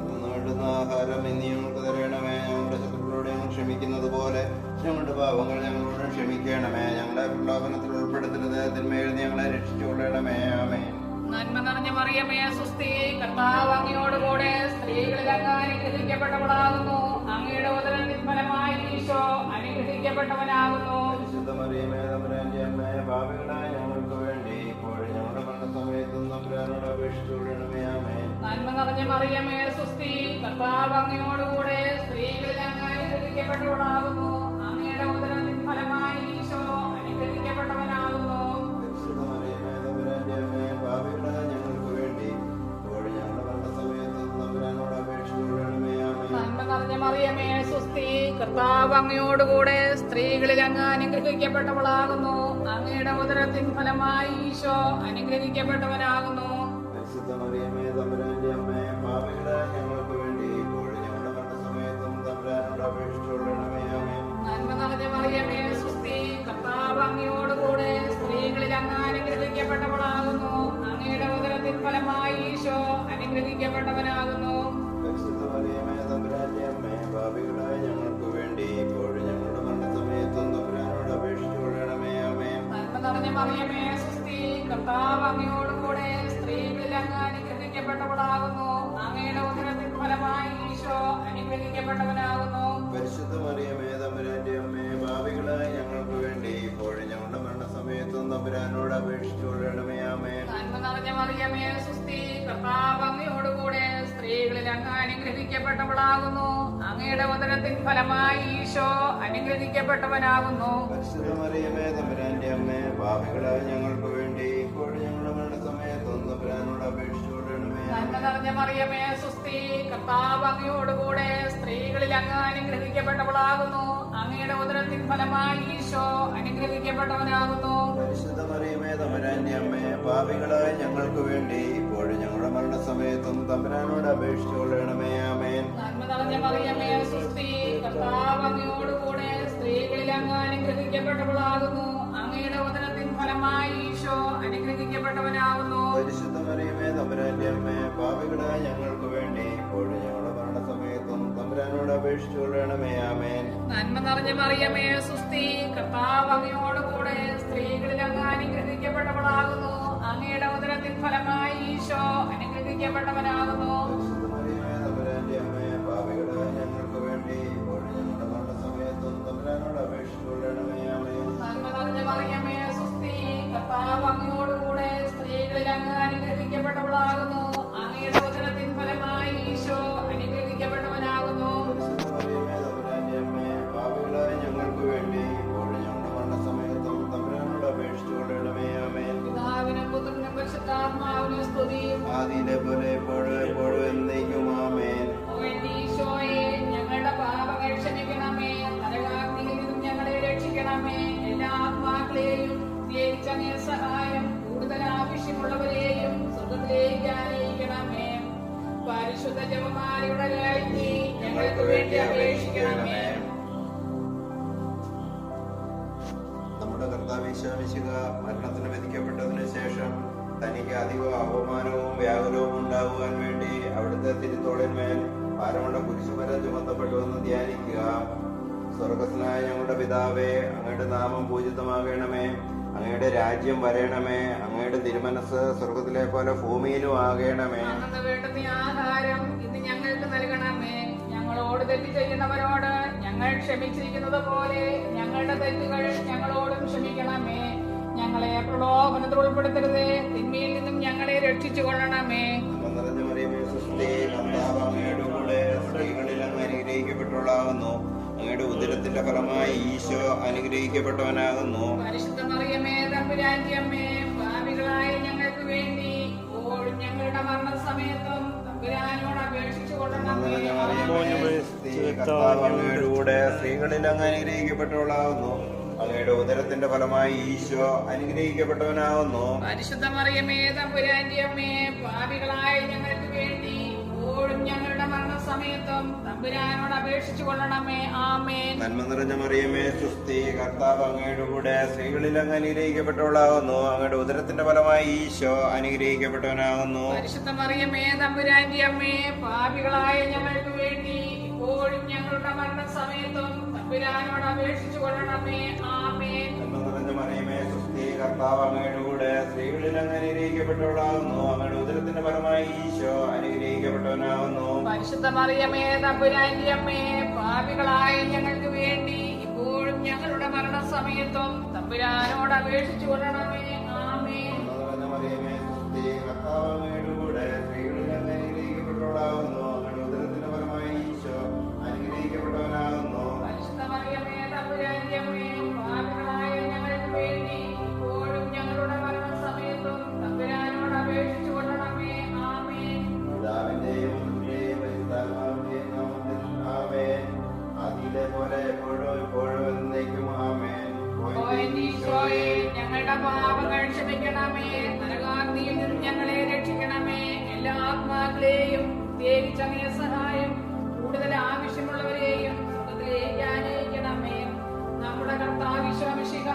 അന്ന് വേണ്ടുന്ന ആഹാരം ഇന്ന് ഞങ്ങൾക്ക് തരണമേ. ഞങ്ങളുടെ ശത്രുക്കളോട് ഞങ്ങൾ ക്ഷമിക്കുന്നത് പോലെ ഞങ്ങളുടെ പാപങ്ങൾ ഞങ്ങളോട് ക്ഷമിക്കണമേ. ഞങ്ങളെ പ്രലോഭനത്തിൽ ഉൾപ്പെടുത്തരുത്, തിന്മയിൽ ഞങ്ങളെ രക്ഷിച്ചുകൊള്ളണമേ. ആമേൻ. നന്മ നിറഞ്ഞ മറിയമേ സുസ്ഥി, കർത്താവ് അങ്ങയോടുകൂടെ സ്ത്രീകളിൽ അങ്ങ് അനുഗ്രഹിക്കപ്പെട്ടവളാകുന്നു. അങ്ങയുടെ ഉദരത്തിൻ ഫലമായി ഈശോ അനുഗ്രഹിക്കപ്പെട്ടവനാകുന്നു. പരിശുദ്ധ മറിയമേ തമ്പുരാന്റെ അമ്മേ, പാപികളായ ഞങ്ങൾക്ക് വേണ്ടി ഇപ്പോഴും ഞങ്ങളുടെ മരണസമയത്തും തമ്പുരാനോട് അപേക്ഷിച്ചുകൊള്ളണമേ. ആമേൻ. നന്മ നിറഞ്ഞ മറിയമേ സുസ്ഥി, കർത്താവ് അങ്ങയോടുകൂടെ സ്ത്രീകളിൽ അങ്ങ് അനുഗ്രഹിക്കപ്പെട്ടവളാകുന്നു. അങ്ങയുടെ ഉദരത്തിൻ ഫലമായി ഈശോ അനുഗ്രഹിക്കപ്പെട്ടവനാകുന്നു. പരിശുദ്ധ മറിയമേ തമ്പുരാന്റെ അമ്മേ, പാപികളായ ഞങ്ങൾക്ക് വേണ്ടി ഇപ്പോഴും ഞങ്ങളുടെ മരണസമയത്തും തമ്പുരാനോട് അപേക്ഷിച്ചുകൊള്ളണമേ. ആമേൻ. നന്മ നിറഞ്ഞ മറിയമേ സുസ്ഥി, കർത്താവ് അങ്ങയോടുകൂടെ സ്ത്രീകളിൽ അങ്ങ് അനുഗ്രഹിക്കപ്പെട്ടവളാകുന്നു. അങ്ങയുടെ ഉദരത്തിൻ ഫലമായി ഈശോ അനുഗ്രഹിക്കപ്പെട്ടവനാകുന്നു. പരിശുദ്ധ മറിയമേ തമ്പുരാന്റെ അമ്മേ, പാപികളായ ഞങ്ങൾക്ക് വേണ്ടി ഇപ്പോഴും ഞങ്ങളുടെ മരണസമയത്തും തമ്പുരാനോട് അപേക്ഷിച്ചുകൊള്ളണമേ. ആമേൻ. നന്മ നിറഞ്ഞ മറിയമേ സുസ്ഥി, കർത്താവ് അങ്ങയോടുകൂടെ സ്ത്രീകളിൽ അങ്ങ് അനുഗ്രഹിക്കപ്പെട്ടവളാകുന്നു. അങ്ങയുടെ ഉദരത്തിൻ ഫലമായി ഈശോ അനുഗ്രഹിക്കപ്പെട്ടവനാകുന്നു. പരിശുദ്ധ മറിയമേ തമ്പുരാന്റെ അമ്മേ, പാപികളായ ഞങ്ങൾക്ക് വേണ്ടി ഇപ്പോഴും ഞങ്ങളുടെ മരണസമയത്തും തമ്പുരാനോട് അപേക്ഷിച്ചുകൊള്ളണമേ. ആമേൻ. നന്മ നിറഞ്ഞ മറിയമേ സുസ്ഥി, കർത്താവ് അങ്ങയോടുകൂടെ സ്ത്രീകളിൽ അങ്ങ് അനുഗ്രഹിക്കപ്പെട്ടവളാകുന്നു. അങ്ങയുടെ ഉദരത്തിൻ ഫലമായി ഈശോ അനുഗ്രഹിക്കപ്പെട്ടവനാകുന്നു. പരിശുദ്ധ മറിയമേ തമ്പുരാന്റെ അമ്മേ, പാപികളായ ഞങ്ങൾക്ക് വേണ്ടി ഇപ്പോഴും ഞങ്ങളുടെ മരണസമയത്തും തമ്പുരാനോട് അപേക്ഷിച്ചുകൊള്ളണമേ. ആമേൻ. നന്മ നിറഞ്ഞ മറിയമേ സുസ്ഥി, കർത്താവ് അങ്ങയോടുകൂടെ സ്ത്രീകളിൽ അങ്ങ് അനുഗ്രഹിക്കപ്പെട്ടവളാകുന്നു. അങ്ങയുടെ ഉദരത്തിൻ ഫലമായി ഈശോ അനുഗ്രഹിക്കപ്പെട്ടവനാകുന്നു. പരിശുദ്ധ മറിയമേ തമ്പുരാന്റെ അമ്മേ, പാപികളായ ഞങ്ങൾക്ക് വേണ്ടി ഇപ്പോഴും ഞങ്ങളുടെ മരണസമയത്തും തമ്പുരാനോട് അപേക്ഷിച്ചുകൊള്ളണമേ. നന്മ നിറഞ്ഞ മറിയമേ സുസ്ഥി, കർത്താവ് അങ്ങയോടുകൂടെ സ്ത്രീകളിൽ അങ്ങ് അനുഗ്രഹിക്കപ്പെട്ടവളാകുന്നു. അങ്ങയുടെ ഉദരത്തിൻ ഫലമായി ഈശോ അനുഗ്രഹിക്കപ്പെട്ടവനാകുന്നു. പരിശുദ്ധ മറിയമേ തമ്പുരാന്റെ അമ്മേ, പാപികളായ ഞങ്ങൾക്ക് വേണ്ടി ഇപ്പോഴും ഞങ്ങളുടെ മരണസമയത്തും തമ്പുരാനോട് അപേക്ഷിച്ചുകൊള്ളണമേ. ആമേൻ. നന്മ നിറഞ്ഞ മറിയമേ സുസ്ഥി, കർത്താവ് അങ്ങയോടുകൂടെ സ്ത്രീകളിൽ അങ്ങ് അനുഗ്രഹിക്കപ്പെട്ടവളാകുന്നു. അങ്ങയുടെ ഉദരത്തിൻ ഫലമായി ഈശോ അനുഗ്രഹിക്കപ്പെട്ടവനാകുന്നു. പരിശുദ്ധ മറിയമേ തമ്പുരാന്റെ അമ്മേ, പാപികളായ ഞങ്ങൾക്ക് വേണ്ടി ഇപ്പോഴും ഞങ്ങളുടെ മരണസമയത്തും തമ്പുരാനോട് അപേക്ഷിച്ചുകൊള്ളണമേ. ആമേൻ. നന്മ നിറഞ്ഞ മറിയമേ സുസ്ഥി, കർത്താവ് അങ്ങയോടുകൂടെ സ്ത്രീകളിൽ അങ്ങ് അനുഗ്രഹിക്കപ്പെട്ടവളാകുന്നു. അങ്ങയുടെ ഉദരത്തിൻ ഫലമായി ഈശോ അനുഗ്രഹിക്കപ്പെട്ടവനാകുന്നു. പരിശുദ്ധ മറിയമേ തമ്പുരാന്റെ അമ്മേ, പാപികളായ ഞങ്ങൾക്ക് വേണ്ടി ഇപ്പോഴും ഞങ്ങളുടെ മരണസമയത്തും തമ്പുരാനോട് അപേക്ഷിച്ചുകൊള്ളണമേ. ആമേൻ. നന്മ നിറഞ്ഞ മറിയമേ സുസ്ഥി, കർത്താവ് അങ്ങയോടുകൂടെ സ്ത്രീകളിൽ അങ്ങ് അനുഗ്രഹിക്കപ്പെട്ടവളാകുന്നു. അങ്ങയുടെ ഉദരത്തിൻ ഫലമായി ഈശോ അനുഗ്രഹിക്കപ്പെട്ടവനാകുന്നു. പരിശുദ്ധ മറിയമേ തമ്പുരാന്റെ അമ്മേ, പാപികളായ ഞങ്ങൾക്ക് വേണ്ടി ഇപ്പോഴും ഞങ്ങളുടെ മരണസമയത്തും തമ്പുരാനോട് അപേക്ഷിച്ചുകൊള്ളണമേ. ആമേൻ. പിതാവിനും പുത്രനും പരിശുദ്ധാത്മാവിനും സ്തുതി. ആദിയിലെ പോലെ എപ്പോഴും എപ്പോഴും എന്നേക്കും. ആമേൻ. ഓ എന്റെ ഈശോയെ, ഞങ്ങളുടെ പാപങ്ങൾ ക്ഷമിക്കണമേ. നരകാഗ്നിയിൽ നിന്നും ഞങ്ങളെ രക്ഷിക്കണമേ. എല്ലാ ആത്മാക്കളെയും പ്രത്യേകിച്ചങ്ങേ സഹായം കൂടുതൽ ആവശ്യമുള്ളവരെയും സ്വർഗ്ഗത്തിലേക്ക് ആനയിക്കണമേ. പരിശുദ്ധ ജപമാലയുടെ രാജ്ഞി ഞങ്ങൾക്ക് വേണ്ടി അപേക്ഷിക്കണമേ. നമ്മുടെ കർത്താവ് ഈശോ മിശിഹാ മരണത്തിന് വിധിക്കപ്പെട്ടതിനു ശേഷം തനിക്ക് അധിക അപമാനവും വ്യാകുലവും ഉണ്ടാകുവാൻ വേണ്ടി അവിടുത്തെ തിരുത്തോളിന്മേൽ ഭാരമുള്ള കുരിശുമരം ചുമത്തപ്പെട്ടുവെന്ന് ധ്യാനിക്കുക. സ്വർഗസ്നായ ഞങ്ങളുടെ പിതാവേ, അങ്ങയുടെ നാമം പൂജിതമാകണമേ. അങ്ങയുടെ രാജ്യം വരണമേ. അങ്ങയുടെ തിരുമനസ് സ്വർഗത്തിലെ പോലെ ഭൂമിയിലും ആകണമേ. അന്നു വേണ്ടുന്ന ആഹാരം ഇന്ന് ഞങ്ങൾക്ക് നൽകണമേ. ഞങ്ങളോട് തെറ്റ് ചെയ്യുന്നവരോട് ഞങ്ങൾ ക്ഷമിച്ചിരിക്കുന്നത് പോലെ ഞങ്ങളുടെ തെറ്റുകൾ ഞങ്ങളോടും ക്ഷമിക്കണമേ. ഞങ്ങളെ പ്രലോഭനത്തിൽ ഉൾപ്പെടുത്തരുതേ, തിന്മയിൽ നിന്നും ഞങ്ങളെ രക്ഷിച്ചു കൊള്ളണമേ. സ്ത്രീകളിൽ അങ്ങ് അനുഗ്രഹിക്കപ്പെട്ടവളാകുന്നു, അങ്ങയുടെ ഉദരത്തിന്റെ ഫലമായി ഈശോ അനുഗ്രഹിക്കപ്പെട്ടവനാകുന്നു. പരിശുദ്ധ മറിയമേ തമ്പുരാന്റെ അമ്മേ, പാപികളായ ഞങ്ങൾക്ക് വേണ്ടി ഇപ്പോഴും ഞങ്ങളുടെ മരണസമയത്തും തമ്പുരാനോട് അപേക്ഷിച്ചു കൊള്ളണമേ. അങ്ങയുടെ കൂടെ സ്ത്രീകളിൽ അങ്ങ് അനുഗ്രഹിക്കപ്പെട്ടവളാകുന്നു, അങ്ങയുടെ ഉദരത്തിന്റെ ഫലമായി ഈശോ അനുഗ്രഹിക്കപ്പെട്ടവനാകുന്നു. പരിശുദ്ധ മറിയമേ തമ്പുരാന്റെ അമ്മേ, പാപികളായ ഞങ്ങൾക്ക് വേണ്ടി ഇപ്പോഴും ഞങ്ങളുടെ മരണസമയത്തും തമ്പുരാനോട് അപേക്ഷിച്ചു കൊള്ളണമേ. ആമേൻ. നന്മ നിറഞ്ഞ മറിയമേ സുസ്തി, കർത്താവ് അങ്ങയുടെ കൂടെ സ്ത്രീകളിൽ അങ്ങ് അനുഗ്രഹിക്കപ്പെട്ടവളാകുന്നു, അങ്ങയുടെ ഉദരത്തിന്റെ ഫലമായി ഈശോ അനുഗ്രഹിക്കപ്പെട്ടവനാകുന്നു. പരിശുദ്ധ മറിയമേ തമ്പുരാന്റെ അമ്മേ, പാപികളായ ഞങ്ങൾക്ക് വേണ്ടി ഇപ്പോഴും ഞങ്ങളുടെ മരണസമയത്തും തമ്പുരാനോട് അപേക്ഷിച്ചു കൊള്ളണമേ. ആമേൻ. നന്മ നിറഞ്ഞ മറിയമേ സുസ്തി, കർത്താവ് അങ്ങയുടെ കൂടെ സ്ത്രീകളിൽ അങ്ങ് അനുഗ്രഹിക്കപ്പെട്ടവളാകുന്നു, അങ്ങയുടെ ഉദരത്തിന്റെ ഫലമായി ഈശോ അനുഗ്രഹിക്കപ്പെട്ടവനാകുന്നു. പരിശുദ്ധ മറിയമേ തമ്പുരാന്റെ അമ്മേ, പാപികളായ ഞങ്ങൾക്ക് വേണ്ടി ഇപ്പോഴും ഞങ്ങളുടെ മരണസമയത്തും തമ്പുരാനോട് അപേക്ഷിച്ചു കൊള്ളണമേ. ആമേൻ. മറിയമേ സുസ്തി, കർത്താവ് അങ്ങയുടെ കൂടെ സ്ത്രീകളിൽ അങ്ങ് അനുഗ്രഹിക്കപ്പെട്ടവളാകുന്നു, അങ്ങയുടെ ഉദരത്തിന്റെ ഫലമായി ഈശോ അനുഗ്രഹിക്കപ്പെട്ടവനാകുന്നു. പരിശുദ്ധ മറിയമേ തമ്പുരാന്റെ അമ്മേ, പാപികളായ ഞങ്ങൾക്ക് വേണ്ടി ഇപ്പോഴും ഞങ്ങളുടെ മരണസമയത്തും തമ്പുരാനോട് അപേക്ഷിച്ചു കൊള്ളണമേ. ആമേൻ. പിതാവിന്റെയും പുത്രന്റെയും പരിശുദ്ധാത്മാവിന്റെയും നാമത്തിൽ ആമേൻ. ആദിയിലെ പോലെ എപ്പോഴും ഇപ്പോഴും എന്നേക്കും ആമേൻ. ഓ ഈശോയേ, ഞങ്ങളുടെ പാപങ്ങൾ ക്ഷമിക്കണമേ, നരകാഗ്നിയിൽ നിന്ന് ഞങ്ങളെ രക്ഷിക്കണമേ. എല്ലാ ആത്മാക്കളെയും പ്രത്യേകിച്ച് അങ്ങേ സഹായം കൂടുതൽ ആവശ്യമുള്ളവരെയും സ്വർഗ്ഗത്തിലേക്ക് ആനയിക്കണമേ. നമ്മുടെ കർത്താവ് ഈശോ മിശിഹ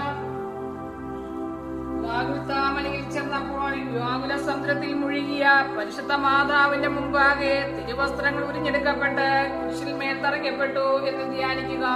വ്യാകുലത്താമലയിൽ ചെന്നപ്പോൾ വ്യാകുല സമുദ്രത്തിൽ മുഴുകിയ പരിശുദ്ധ മാതാവിന്റെ മുമ്പാകെ തിരുവസ്ത്രങ്ങൾ ഉരിഞ്ഞെടുക്കപ്പെട്ട് കുരിശിന്മേൽ തറയ്ക്കപ്പെട്ടു എന്ന് ധ്യാനിക്കുക.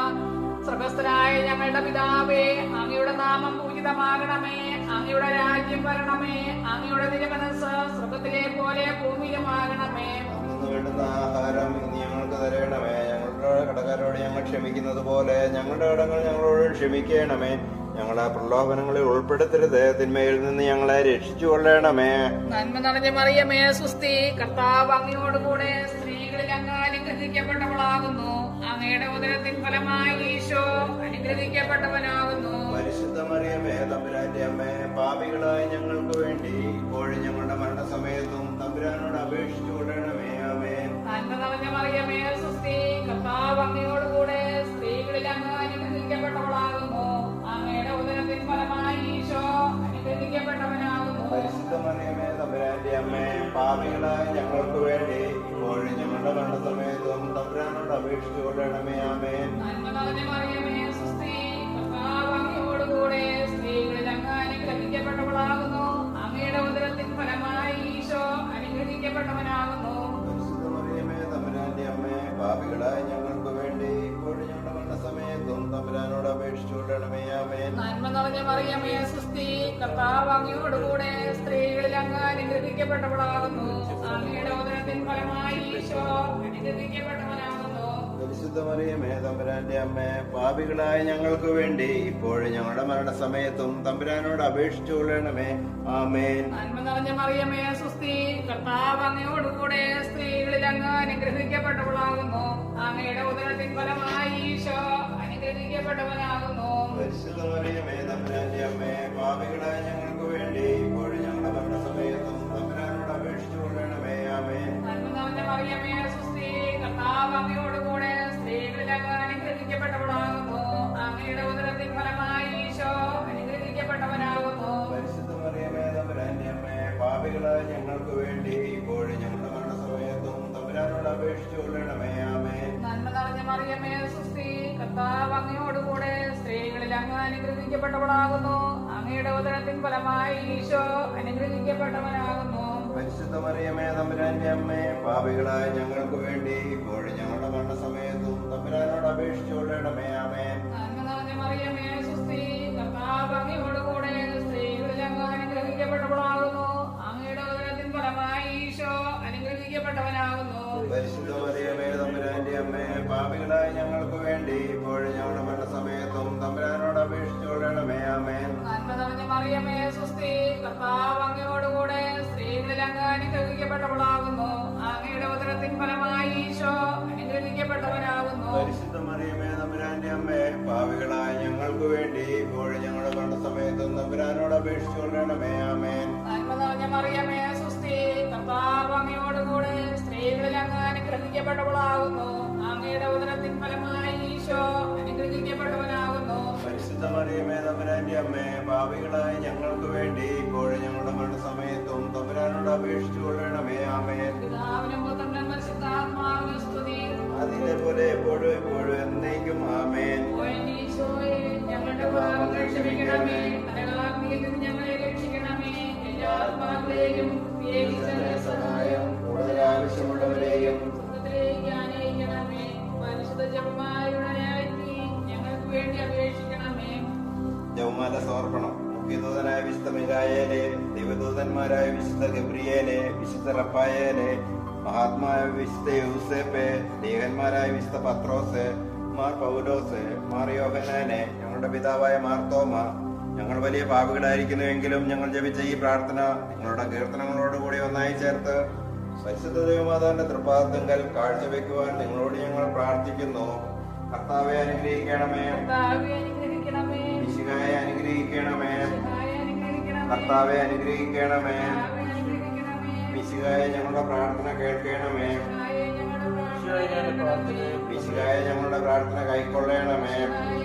സ്വർഗസ്ഥനായ ഞങ്ങളുടെ പിതാവേ, അങ്ങയുടെ നാമം പൂജിതമാകണമേ, അങ്ങയുടെ രാജ്യം വരണമേ, അങ്ങയുടെ തിരുമനസ്സ് സ്വർഗത്തിലെ പോലെ ഭൂമിയിലുമാകണമേ. അന്നു വേണ്ടുന്ന ആഹാരം ഇന്ന് ഞങ്ങൾക്ക് തരണമേ, ഞങ്ങളുടെ കടക്കാരോട് ഞങ്ങൾ ക്ഷമിക്കുന്നത് പോലെ ഞങ്ങളുടെ കടങ്ങൾ ഞങ്ങളോട് ക്ഷമിക്കണമേ, ഞങ്ങളെ പ്രലോഭനങ്ങളിൽ ഉൾപ്പെടുത്തരുത്, തിന്മയിൽ നിന്ന് ഞങ്ങളെ രക്ഷിച്ചു കൊള്ളണമേ. നന്മ നിറഞ്ഞ മറിയമേ സുസ്തി, കർത്താവ് അങ്ങയോടുകൂടെ സ്ത്രീകളിൽ അങ്ങ് അനുഗ്രഹിക്കപ്പെട്ടവളാകുന്നു, അങ്ങയുടെ ഉദരത്തിൻ ഫലമായി ഈശോ അനുഗ്രഹിക്കപ്പെട്ടവനാകുന്നു. പരിശുദ്ധ മറിയമേ തമ്പുരാന്റെ അമ്മേ, പാപികളായ ഞങ്ങൾക്ക് വേണ്ടി ഇപ്പോഴും ഞങ്ങളുടെ മരണസമയത്തും തമ്പുരാനോട് അപേക്ഷിച്ചു കൊള്ളണമേ. ആമേൻ. നന്മ നിറഞ്ഞ മറിയമേ സുസ്തി, കർത്താവ് അങ്ങയോടുകൂടെ സ്ത്രീകളിൽ അങ്ങ് അനുഗ്രഹിക്കപ്പെട്ടവളാകുന്നു, അങ്ങയുടെ ഉദരത്തിൻ ഫലമായി ഈശോ അനുഗ്രഹിക്കപ്പെട്ടവനാകുന്നു. പരിശുദ്ധ മറിയമേ തമ്പുരാന്റെ അമ്മേ, പാപികളായ ഞങ്ങൾക്ക് വേണ്ടി ഇപ്പോഴും ഞങ്ങളുടെ മരണസമയത്തും തമ്പുരാനോട് അപേക്ഷിച്ചു കൊള്ളണമേ. ആമേൻ. നന്മ നിറഞ്ഞ മറിയമേ സുസ്തി, കർത്താവ് അങ്ങയോടുകൂടെ സ്ത്രീകളിൽ അങ്ങ് അനുഗ്രഹിക്കപ്പെട്ടവളാകുന്നു, അങ്ങയുടെ ഉദരത്തിൻ ഫലമായി ഈശോ അനുഗ്രഹിക്കപ്പെട്ടവനാകുന്നു. പരിശുദ്ധ മറിയമേ തമ്പുരാന്റെ അമ്മേ, പാപികളായ ഞങ്ങൾക്ക് വേണ്ടി ഇപ്പോഴും ഞങ്ങളുടെ മരണസമയത്തും തമ്പുരാനോട് അപേക്ഷിച്ചു കൊള്ളണമേ. ആമേൻ. നന്മ നിറഞ്ഞ മറിയമേ സുസ്തി, കർത്താവ് അങ്ങയോടുകൂടെ സ്ത്രീകളിൽ അങ്ങ് അനുഗ്രഹിക്കപ്പെട്ടവളാകുന്നു, അങ്ങയുടെ ഉദരത്തിൻ ഫലമായി ഈശോ അനുഗ്രഹിക്കപ്പെട്ടവനാകുന്നു. പരിശുദ്ധ മറിയമേ തമ്പുരാന്റെ അമ്മേ, പാപികളായ ഞങ്ങൾക്ക് വേണ്ടി ഇപ്പോഴും ഞങ്ങളുടെ മരണസമയത്തും തമ്പുരാനോട് അപേക്ഷിച്ചു കൊള്ളണമേ. ആമേൻ. നന്മ നിറഞ്ഞ മറിയമേ സുസ്തി, കർത്താവ് അങ്ങയോടുകൂടെ സ്ത്രീകളിൽ അങ്ങ് അനുഗ്രഹിക്കപ്പെട്ടവളാകുന്നു, അങ്ങയുടെ ഉദരത്തിൻ ഫലമായി ഈശോ അനുഗ്രഹിക്കപ്പെട്ടവനാകുന്നു. പരിശുദ്ധ മറിയമേ തമ്പുരാന്റെ അമ്മേ, പാപികളായ ഞങ്ങൾക്ക് വേണ്ടി ഇപ്പോഴും ഞങ്ങളുടെ മരണസമയത്തും തമ്പുരാനോട് അപേക്ഷിച്ചു കൊള്ളണമേ. ആമേൻ. നന്മ നിറഞ്ഞ മറിയമേ സുസ്തി, കർത്താവ് അങ്ങയോടുകൂടെ സ്ത്രീകളിൽ അങ്ങ് അനുഗ്രഹിക്കപ്പെട്ടവളാകുന്നു, അങ്ങയുടെ ഉദരത്തിൻ ഫലമായി ഈശോ അനുഗ്രഹിക്കപ്പെട്ടവനാകുന്നു. പരിശുദ്ധ മറിയമേ തമ്പുരാന്റെ അമ്മേ, പാപികളായ ഞങ്ങൾക്ക് വേണ്ടി ഇപ്പോഴും ഞങ്ങളുടെ മരണസമയത്തും തമ്പുരാനോട് അപേക്ഷിച്ചു കൊള്ളണമേ. ആമേൻ. നന്മ നിറഞ്ഞ മറിയമേ സുസ്തി, കർത്താവ് അങ്ങയോടുകൂടെ സ്ത്രീകളിൽ അങ്ങ് അനുഗ്രഹിക്കപ്പെട്ടവളാകുന്നു, അങ്ങയുടെ ഉദരത്തിൻ ഫലമായി ഈശോ അനുഗ്രഹിക്കപ്പെട്ടവനാകുന്നു. പരിശുദ്ധ മറിയമേ തമ്പുരാന്റെ അമ്മേ, പാപികളായ ഞങ്ങൾക്ക് വേണ്ടി ഇപ്പോഴും ഞങ്ങളുടെ മരണസമയത്തും തമ്പുരാനോട് അപേക്ഷിച്ചു കൊള്ളണമേ. ആമേൻ. നന്മ നിറഞ്ഞ മറിയമേ സുസ്തി, കർത്താവ് അങ്ങയോടുകൂടെ സ്ത്രീകളിൽ അങ്ങ് അനുഗ്രഹിക്കപ്പെട്ടവളാകുന്നു, അങ്ങയുടെ ഉദരത്തിൻ ഫലമായി ഈശോ അനുഗ്രഹിക്കപ്പെട്ടവനാകുന്നു. പരിശുദ്ധ മറിയമേ തമ്പുരാന്റെ തമ്പുരാന്റെ അമ്മേ, പാപികളായ ഞങ്ങൾക്ക് വേണ്ടി ഇപ്പോഴും ഞങ്ങളുടെ മരണസമയത്തും തമ്പുരാനോട് അപേക്ഷിച്ചു കൊള്ളണമേ. ആമേൻ. നന്മ നിറഞ്ഞ മറിയമേ, സ്വസ്തി, കർത്താവ് അങ്ങയോടുകൂടെ സ്ത്രീകളിൽ അങ്ങ് അനുഗ്രഹിക്കപ്പെട്ടവളാകുന്നു. അങ്ങയുടെ ഉദരത്തിൻ ഫലമായി ഈശോ അനുഗ്രഹിക്കപ്പെട്ടവനാകുന്നു. പരിശുദ്ധ മറിയമേ, തമ്പുരാന്റെ അമ്മേ, പാപികളായ ഞങ്ങൾക്ക് വേണ്ടി ഇപ്പോഴും ഞങ്ങളുടെ മരണസമയത്തും തമ്പുരാനോട് അപേക്ഷിച്ചു കൊള്ളണമേ. ആമേൻ. നന്മ നിറഞ്ഞ മറിയമേ, സ്വസ്തി, കർത്താവ് അങ്ങയോടുകൂടെ സ്ത്രീകളിൽ അങ്ങ് അനുഗ്രഹിക്കപ്പെട്ടവളാകുന്നു. അങ്ങയുടെ ഉദരത്തിൻ ഫലമായി ഈശോ അനുഗ്രഹിക്കപ്പെട്ടവനാകുന്നു. പരിശുദ്ധ മറിയമേ, തമ്പുരാന്റെ അമ്മേ, പാപികളായ ഞങ്ങൾക്ക് വേണ്ടി ഇപ്പോഴും ഞങ്ങളുടെ മരണസമയത്തും തമ്പുരാനോട് അപേക്ഷിച്ചു കൊള്ളണമേ. ആമേൻ. പിതാവിനും പുത്രനും പരിശുദ്ധാത്മാവിനും സ്തുതി. അതിലെ പോലെ എപ്പോഴും ഇപ്പോഴും എന്നേക്കും. ആമേൻ. ഓ എന്റെ ഈശോയേ, ഞങ്ങളുടെ പാപങ്ങൾ ക്ഷമിക്കണമേ, നരകാഗ്നിയിൽ നിന്ന് ഞങ്ങളെ രക്ഷിക്കണമേ, എല്ലാ ആത്മാക്കളെയും പ്രത്യേകിച്ച് സഹായം കൂടുതൽ ആവശ്യമുള്ളവരെയും സ്വർഗ്ഗത്തിലേക്ക് ആനയിക്കണമേ. പരിശുദ്ധ ജപമാലയുടനായി ഞങ്ങൾക്ക് വേണ്ടി അപേക്ഷിക്കണമേ. ജപമാല സമർപ്പണം. മുഖ്യദൂതനായ വിശുദ്ധ മിഖായേലെ, ദൈവദൂതന്മാരായ വിശുദ്ധ ഗബ്രിയേലെ, വിശുദ്ധ റഫായേലെ, മഹാത്മായ വിശുദ്ധ യൂസേപ്പെ, ലേഖന്മാരായ വിശുദ്ധ പത്രോസ്, മാർ പൗലോസ്, മാർ യോഹന്നാനെ, ഞങ്ങളുടെ പിതാവായ മാർത്തോമ, ഞങ്ങൾ വലിയ പാപികളായിരിക്കുന്നുവെങ്കിലും ഞങ്ങൾ ജപിച്ച ഈ പ്രാർത്ഥന നിങ്ങളുടെ കീർത്തനങ്ങളോടുകൂടി ഒന്നായി ചേർത്ത് പരിശുദ്ധ ദൈവമാതാവിന്റെ തൃപ്പാദങ്ങൾ കാഴ്ചവെക്കുവാൻ നിങ്ങളോട് ഞങ്ങൾ പ്രാർത്ഥിക്കുന്നു. കർത്താവെ അനുഗ്രഹിക്കണമേ. കർത്താവേ അനുഗ്രഹിക്കണമേ. മിശിഹായെ അനുഗ്രഹിക്കണമേ. മിശിഹായെ അനുഗ്രഹിക്കണമേ. കർത്താവെ അനുഗ്രഹിക്കണമേ. കർത്താവേ അനുഗ്രഹിക്കണമേ. മിശിഹായെ ഞങ്ങളുടെ പ്രാർത്ഥന കേൾക്കണമേ. മിശിഹായെ ഞങ്ങളുടെ പ്രാർത്ഥന മിശിഹായെ ഞങ്ങളുടെ പ്രാർത്ഥന കൈക്കൊള്ളണമേ. കേൾക്കണമേ.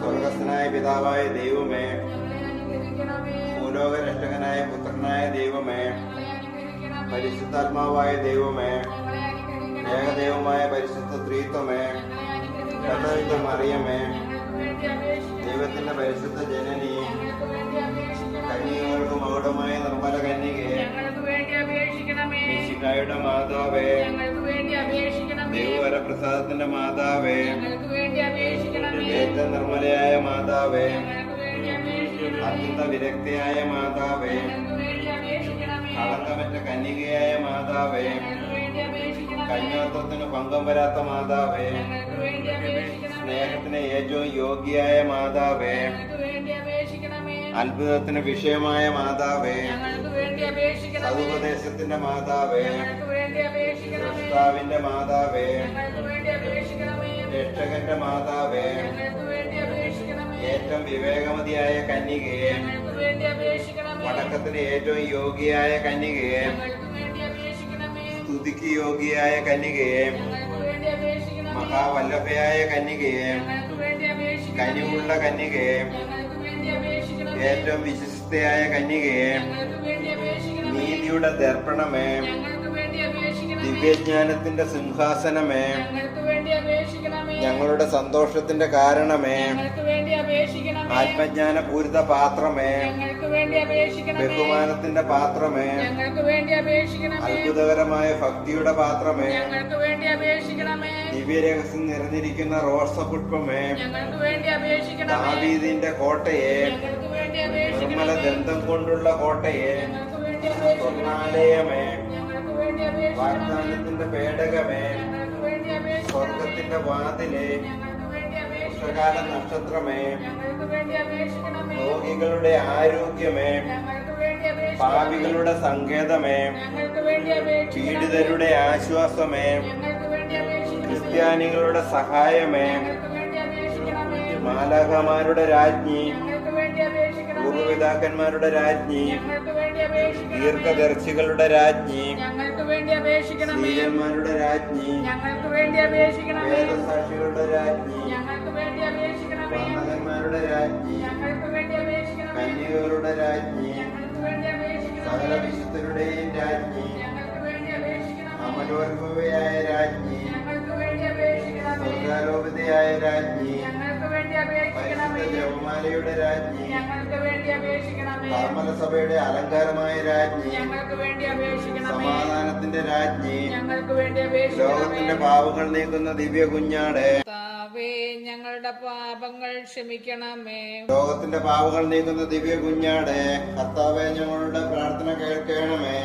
സ്വർഗസ്ഥനായ പിതാവായ ദൈവമേ, ഞങ്ങളെ അനുഗ്രഹിക്കണമേ. ഭൂലോക രക്ഷകനായ പുത്രനായ ദൈവമേ, ഞങ്ങളെ അനുഗ്രഹിക്കണമേ. പരിശുദ്ധാത്മാവായ ദൈവമേ, ഞങ്ങളെ അനുഗ്രഹിക്കണമേ. ഏകദൈവമായ പരിശുദ്ധ ത്രിത്വമേ, ഞങ്ങളെ അനുഗ്രഹിക്കണമേ. കർത്താവിന്റെ മറിയമേ, ഞങ്ങൾക്ക് വേണ്ടി അപേക്ഷിക്കണമേ. ദൈവത്തിന്റെ പരിശുദ്ധ ജനനി, ഞങ്ങൾക്ക് വേണ്ടി അപേക്ഷിക്കണമേ. കന്യകൾക്ക് മകുടമായ നിർമ്മല കന്യകേ, ഞങ്ങൾക്ക് വേണ്ടി അപേക്ഷിക്കണമേ. മിശിഹായുടെ മാതാവേ, ഞങ്ങൾക്ക് വേണ്ടി അപേക്ഷിക്കണമേ. ദൈവവരപ്രസാദത്തിന്റെ മാതാവേ, ഞങ്ങൾക്ക് വേണ്ടി അപേക്ഷിക്കണമേ. ഏറ്റവും നിർമ്മലയായ മാതാവേ, ഞങ്ങൾക്ക് വേണ്ടി അപേക്ഷിക്കണമേ. അത്യന്ത വിരക്തിയായ മാതാവേ, ഞങ്ങൾക്ക് വേണ്ടി അപേക്ഷിക്കണമേ. കളങ്കമറ്റ കന്യകയായ മാതാവേ, ഞങ്ങൾക്ക് വേണ്ടി അപേക്ഷിക്കണമേ. കന്യാത്വത്തിന് പങ്കം വരാത്ത മാതാവേ, ഞങ്ങൾക്ക് വേണ്ടി അപേക്ഷിക്കണമേ. സ്നേഹത്തിന് ഏറ്റവും യോഗ്യയായ മാതാവേ, ഞങ്ങൾക്ക് വേണ്ടി അപേക്ഷിക്കണമേ. അത്ഭുതത്തിന് വിഷയമായ മാതാവേ, ഞങ്ങൾക്ക് വേണ്ടി അപേക്ഷിക്കണമേ. സതുപദേശത്തിന്റെ മാതാവേ, ഞങ്ങൾക്ക് വേണ്ടി അപേക്ഷിക്കണമേ. കർത്താവിന്റെ മാതാവേ, ഞങ്ങൾക്ക് വേണ്ടി അപേക്ഷിക്കണമേ. രക്ഷകന്റെ മാതാവേ, ഞങ്ങൾക്ക് വേണ്ടി അപേക്ഷിക്കണമേ. ഏറ്റവും വിവേകമതിയായ കന്യകയെ, ഞങ്ങൾക്ക് വേണ്ടി അപേക്ഷിക്കണമേ. വടക്കത്തിന് ഏറ്റവും യോഗ്യയായ കന്യകയെ, ഞങ്ങൾക്ക് വേണ്ടി അപേക്ഷിക്കണമേ. സ്തുതിക്ക് യോഗ്യയായ കന്യകയെ, ഞങ്ങൾക്ക് വേണ്ടി അപേക്ഷിക്കണമേ. മഹാവല്ലഭയായ കന്യകയെ, ഞങ്ങൾക്ക് വേണ്ടി അപേക്ഷിക്കണമേ. കനിവുള്ള കന്യകയെ, ഞങ്ങൾക്ക് വേണ്ടി അപേക്ഷിക്കണമേ. ഏറ്റവും വിശിഷ്ടയായ കന്യകയെ, ഞങ്ങൾക്ക് വേണ്ടി അപേക്ഷിക്കണമേ. നീതിയുടെ ദർപ്പണമേ, ഞങ്ങൾക്ക് വേണ്ടി അപേക്ഷിക്കണമേ. ദിവ്യജ്ഞാനത്തിന്റെ സിംഹാസനമേ, ഞങ്ങൾക്ക് വേണ്ടി അപേക്ഷിക്കണമേ. ഞങ്ങളുടെ സന്തോഷത്തിന്റെ കാരണമേ, ഞങ്ങൾക്ക് വേണ്ടി അപേക്ഷിക്കണമേ. ആത്മജ്ഞാനപൂരിത പാത്രമേ, ഞങ്ങൾക്ക് വേണ്ടി അപേക്ഷിക്കണമേ. ബഹുമാനത്തിന്റെ പാത്രമേ, ഞങ്ങൾക്ക് വേണ്ടി അപേക്ഷിക്കണമേ. അത്ഭുതകരമായ ഭക്തിയുടെ പാത്രമേ, ഞങ്ങൾക്ക് വേണ്ടി അപേക്ഷിക്കണമേ. ദിവ്യരഹസ്യം നിറഞ്ഞിരിക്കുന്ന റോസപുഷ്പമേ, ഞങ്ങൾക്ക് വേണ്ടി അപേക്ഷിക്കണമേ. ദാവീദിന്റെ കോട്ടയെ, ഞങ്ങൾക്ക് വേണ്ടി നിർമ്മല അപേക്ഷിക്കണമേ. ദന്തം കൊണ്ടുള്ള കോട്ടയെ, ഞങ്ങൾക്ക് വേണ്ടി അപേക്ഷിക്കണമേ. സ്വർണ്ണാലയമേ, ഞങ്ങൾക്ക് വേണ്ടി അപേക്ഷിക്കണമേ. വാഗ്ദാനത്തിന്റെ പേടകമേ, ഞങ്ങൾക്ക് വേണ്ടി അപേക്ഷിക്കണമേ. സ്വർഗത്തിന്റെ വാതിലെ, ഞങ്ങൾക്ക് വേണ്ടി അപേക്ഷിക്കണമേ. ഉഷകാല നക്ഷത്രമേ, ഞങ്ങൾക്ക് വേണ്ടി അപേക്ഷിക്കണമേ. രോഗികളുടെ ആരോഗ്യമേ, ഞങ്ങൾക്ക് വേണ്ടി അപേക്ഷിക്കണമേ. പാപികളുടെ സങ്കേതമേ, ഞങ്ങൾക്ക് വേണ്ടി അപേക്ഷിക്കണമേ. പീഡിതരുടെ ആശ്വാസമേ, ഞങ്ങൾക്ക് വേണ്ടി അപേക്ഷിക്കണമേ. ക്രിസ്ത്യാനികളുടെ സഹായമേ, ഞങ്ങൾക്ക് വേണ്ടി അപേക്ഷിക്കണമേ. മാലാഖമാരുടെ രാജ്ഞി, ഞങ്ങൾക്ക് വേണ്ടി അപേക്ഷിക്കണമേ. പൂർവ്വപിതാക്കന്മാരുടെ രാജ്ഞി, ഞങ്ങൾക്ക് വേണ്ടി അപേക്ഷിക്കണമേ. ദീർഘദർശികളുടെ രാജ്ഞി, ഞങ്ങൾക്ക് വേണ്ടി അപേക്ഷിക്കണമേ. സ്ത്രീയന്മാരുടെ രാജ്ഞി, ഞങ്ങൾക്ക് വേണ്ടി അപേക്ഷിക്കണമേ. വേദസാക്ഷികളുടെ രാജ്ഞി, ഞങ്ങൾക്ക് വേണ്ടി അപേക്ഷിക്കണമേ. വർണ്ണകന്മാരുടെ രാജ്ഞി, ഞങ്ങൾക്ക് വേണ്ടി അപേക്ഷിക്കണമേ. കന്യകകളുടെ രാജ്ഞി, ഞങ്ങൾക്ക് വേണ്ടി അപേക്ഷിക്കണമേ. സകല വിശുദ്ധരുടെയും രാജ്ഞി, ഞങ്ങൾക്ക് വേണ്ടി അപേക്ഷിക്കണമേ. അമലോത്ഭവയായ രാജ്ഞി, ഞങ്ങൾക്ക് വേണ്ടി അപേക്ഷിക്കണമേ. സ്വർഗാരോപിതയായ രാജ്ഞി, ഞങ്ങൾക്ക് വേണ്ടി അപേക്ഷിക്കണമേ. പരിശുദ്ധ ജപമാലയുടെ രാജ്ഞി, ഞങ്ങൾക്ക് വേണ്ടി അപേക്ഷിക്കണമേ. കർമ്മല സഭയുടെ അലങ്കാരമായ രാജ്ഞി, ഞങ്ങൾക്ക് വേണ്ടി അപേക്ഷിക്കണമേ. സമാധാനത്തിന്റെ രാജ്ഞി, ഞങ്ങൾക്ക് വേണ്ടി അപേക്ഷിക്കണമേ. ലോകത്തിന്റെ പാപങ്ങൾ നീക്കുന്ന ദിവ്യ കുഞ്ഞാടെ, കർത്താവേ, ഞങ്ങളുടെ പാപങ്ങൾ ക്ഷമിക്കണമേ. ലോകത്തിന്റെ പാപങ്ങൾ നീക്കുന്ന ദിവ്യ കുഞ്ഞാടെ, കർത്താവെ ഞങ്ങളുടെ പ്രാർത്ഥന കേൾക്കണമേ.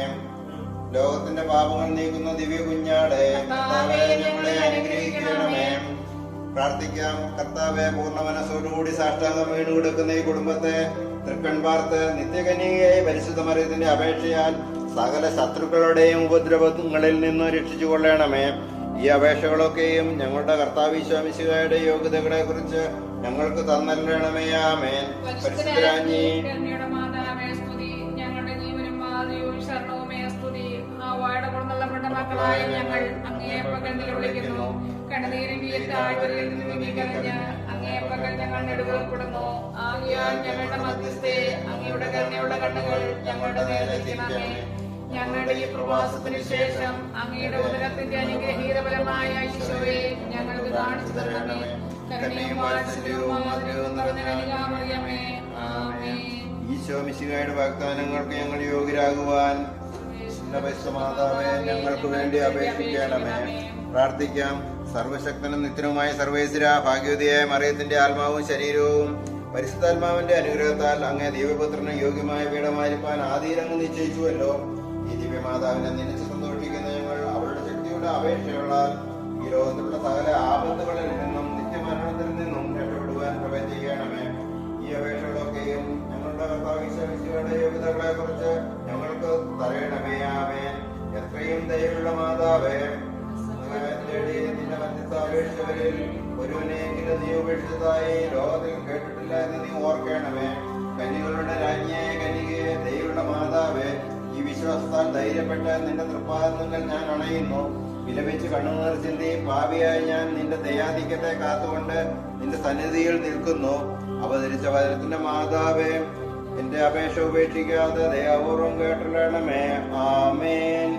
ലോകത്തിന്റെ പാപങ്ങൾ നീക്കുന്ന ദിവ്യ കുഞ്ഞാടെ, കർത്താവെ പ്രാർത്ഥിക്കാം. കർത്താവെ, പൂർണ്ണ മനസ്സോടുകൂടി സാഷ്ടാംഗം വീണു കൊടുക്കുന്ന ഈ കുടുംബത്തെ തൃക്കൺ പാർത്ത് നിത്യകന്യകയായ പരിശുദ്ധ മറിയത്തിന്റെ അപേക്ഷയാൽ സകല ശത്രുക്കളുടെയും ഉപദ്രവങ്ങളിൽ നിന്നും രക്ഷിച്ചു കൊള്ളണമേ. ഈ അപേക്ഷകളൊക്കെയും ഞങ്ങളുടെ കർത്താവ് ഈശോ മിശിഹായുടെ യോഗ്യതകളെ കുറിച്ച് ഞങ്ങൾക്ക് തന്നരണമേ. ആമേൻ. പരിശുദ്ധരാജ്ഞി, ഞങ്ങളുടെ ജീവനും മാതൃയും ശരണവുമേ സ്തുതി. ഹവ്വായുടെ പുറന്തള്ളപ്പെട്ട മക്കളായ ഞങ്ങൾ അങ്ങയെ പകൽ നിലവിളിക്കുന്നു. കണ്ണുനീരിന്റെ താഴ്വരയിൽ നിന്ന് വിങ്ങിക്കറിഞ്ഞ് അങ്ങയെ പകൽ ഞങ്ങൾ നെടുവേർപ്പെടുന്നു. ആകയാൽ ഞങ്ങളുടെ മധ്യസ്ഥേ, അങ്ങയുടെ കരുണയുള്ള കണ്ണുകൾ ഞങ്ങളുടെ നേരെത്തിക്കണമേ. ഞങ്ങളുടെ ഈ പ്രവാസത്തിന് ശേഷം അങ്ങയുടെ ഉദരത്തിന്റെ അനുഗ്രഹീതപരമായ ഈശോയെ ഞങ്ങൾക്ക് കാണിച്ചു തരണമേ. കരുണയും വാത്സല്യവും മാധുര്യവും നിറഞ്ഞ കന്യകാമറിയമേ, ആമേൻ. ഈശോ മിശിഹായുടെ വാഗ്ദാനങ്ങൾക്ക് ഞങ്ങൾ യോഗ്യരാകുവാൻ മാതാവേ, ഞങ്ങൾക്ക് വേണ്ടി അപേക്ഷിക്കണമേ. പ്രാർത്ഥിക്കാം. സർവശക്തനും നിത്യനുമായ സർവേശ്വര, ഭാഗ്യവതിയായ മറിയത്തിന്റെ ആത്മാവും ശരീരവും പരിശുദ്ധാത്മാവിന്റെ അനുഗ്രഹത്താൽ അങ്ങേ ദൈവപുത്രന് യോഗ്യമായ പീഠമായിരിക്കാൻ ആദിയിലങ്ങ് നിശ്ചയിച്ചുവല്ലോ. ഈ ദിവ്യമാതാവിനെ നിനച്ച് സന്തോഷിക്കുന്ന ഞങ്ങൾ അവളുടെ ശക്തിയുടെ അപേക്ഷകളാൽ ഈ ലോകത്തിലുള്ള സകല ആപത്തുകളിൽ നിന്നും നിത്യമരണത്തിൽ നിന്നും രക്ഷപ്പെടുവാൻ കൃപ ചെയ്യണമേ. ഈ അപേക്ഷകളൊക്കെയും ഞങ്ങളുടെ കർത്താവിന്റെ യോഗ്യതകളെ കുറിച്ച് ഞങ്ങൾക്ക് തരയണമേ. ആമേൻ. എത്രയും ദയയുള്ള മാതാവേ, തേടി നിന്റെ മധ്യസ്ഥ അപേക്ഷിച്ചവരിൽ ഒരുവനെയെങ്കിലും നീ ഉപേക്ഷിച്ചതായി ലോകത്തിൽ കേട്ടിട്ടില്ല എന്ന് നീ ഓർക്കണമേ. കന്യകളുടെ രാജ്ഞിയായ കന്യകയെ, ദയയുള്ള മാതാവേ, ഈ വിശ്വാസത്താൽ ധൈര്യപ്പെട്ട് നിന്റെ തൃപ്പാദങ്ങൾ ഞാൻ അണയുന്നു. വിലപിച്ച് കണ്ണുനീർ ചിന്തി പാപിയായി ഞാൻ നിന്റെ ദയാധിക്യത്തെ കാത്തുകൊണ്ട് നിന്റെ സന്നിധിയിൽ നിൽക്കുന്നു. അവതരിച്ച വചനത്തിന്റെ മാതാവേ, എന്റെ അപേക്ഷ ഉപേക്ഷിക്കാതെ ദയാപൂർവം കേട്ടുള്ളണമേ. ആമേൻ.